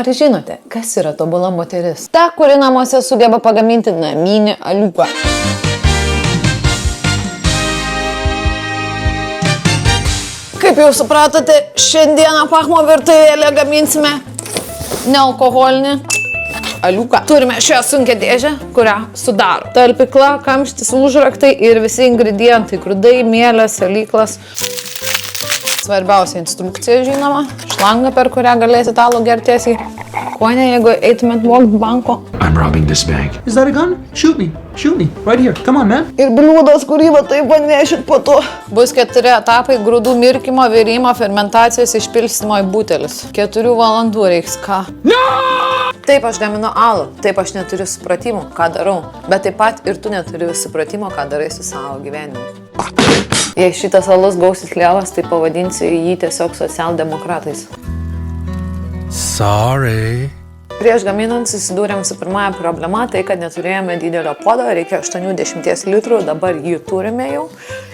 Ar žinote, kas yra tobula moteris? Ta, kuri namuose sugeba pagaminti naminį aliuką. Kaip jau supratote, šiandieną pachmo virtuvėlę gaminsime nealkoholinį aliuką. Turime šią sunkę dėžę, kurią sudaro talpykla, kamštis, užraktai ir visi ingredientai, grūdai, mielės, salyklas. Svarbiausia instrukcija, žinoma, šlanga, per kurią galėsite alų gertiesiai. Ko ne, jeigu eitumėt vogt banko. I'm robbing this bank. Is that a gun? Shoot me. Shoot me. Right here. Come on, man. Ir bliūdas, kurį va taip panešit po to. Bus 4 etapai: grūdų mirkymo, virimo, fermentacijos, išpilstymo į butelis. 4 valandų reiks ką. No! Taip aš gaminu alų, taip aš neturiu supratimo, ką darau. Bet taip pat ir tu neturi supratimo, ką darai su savo gyvenimu. Jei šitas alus gausis lievas, tai pavadinsiu jį tiesiog socialdemokratais. Sorry. Prieš gaminant susidūrėm su pirmąja problema, tai kad neturėjome didelio puodo, reikia 80 litrų, dabar jį turime jau.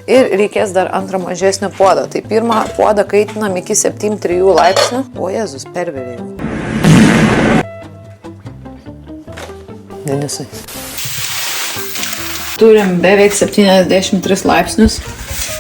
Ir reikės dar antrą mažesnio puodo. Tai pirmą puodą kaitinam iki 7-3 laipsnių. O Jėzus, pervėrėjau. Denisai. Turim beveik 73 laipsnius.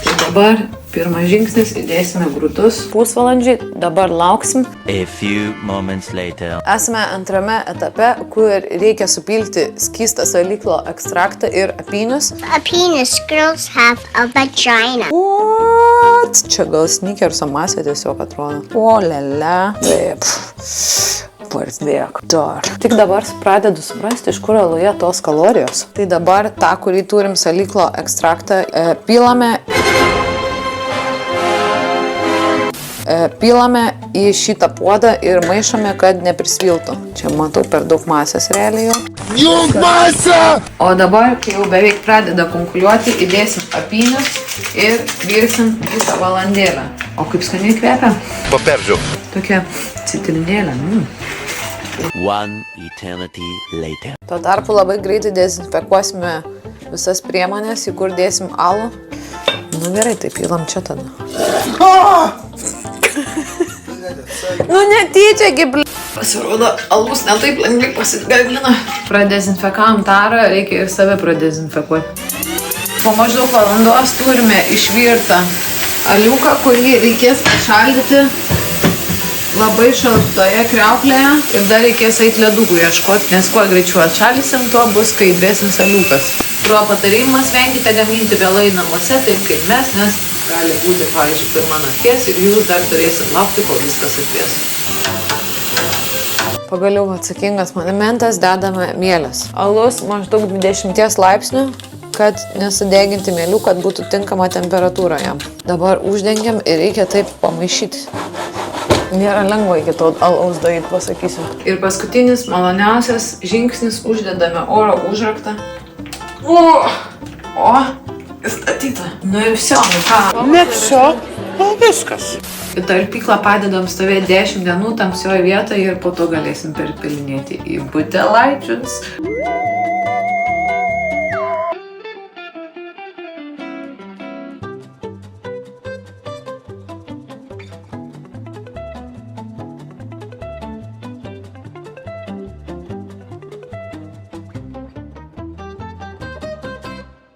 Tai dabar pirmas žingsnis, įdėsime grūdus. Pusvalandžiai, dabar lauksim. A few moments later. Esame antrame etape, kur reikia supilti skystą salyklo ekstraktą ir apynius. A penis, girls have a vagina. What? Čia gal sneakerso masė tiesiog atrodo. O, lele. Taip. Pardėk. Dar. Tik dabar pradedu suprasti, iš kur aluje tos kalorijos. Tai dabar tą, kurį turim salyklo ekstraktą, pilame į šitą puodą ir maišome, kad neprisviltų. Čia matau per daug masės realiai jau. Jung masę! O dabar, kai jau beveik pradeda kunkuliuoti, įdėsim apynius ir virsim visą valandėlę. O kaip skaniai kvepia? Paperžiau. Tokia citrinėlė. One eternity later. Tuo tarpu labai greitai dezinfekuosime visas priemonės, į kur dėsim alų. Nu gerai, tai pilam čia tada. Nu netyčia, pasirodo, alus netaip lengvai pasigamina. Pradezinfekavom tarą, reikia ir save pradezinfekuoti. Po maždaug valandos turime išvirtą aliuką, kurį reikės šaldyti labai šaltoje kriauklėje ir dar reikės eiti ledukų ieškoti, nes kuo greičiau atšaldysim, tuo bus skaidresnis aliukas. Pro patarimas venkite gaminti vėlai namuose, taip kaip mes, nes gali būti, pavyzdžiui, pirmą nakties ir jūs dar turėsit laukti, kol viskas atvės. Pagaliau atsakingas momentas, dedame mielės. Alus maždaug 20 laipsnių, kad nesudeginti mielių, kad būtų tinkama temperatūra jam. Dabar uždengiam ir reikia taip pamaišyti. Nėra lengva iki to alaus daryti, pasakysiu. Ir paskutinis, maloniausias žingsnis, uždedame oro užraktą. O, įstatyta. Nu ir viso, nu ką? Net viso, viskas. Į talpyklą padedam stovėti 10 dienų tamsioje vietoje ir po to galėsim perpilinėti į butelaičius.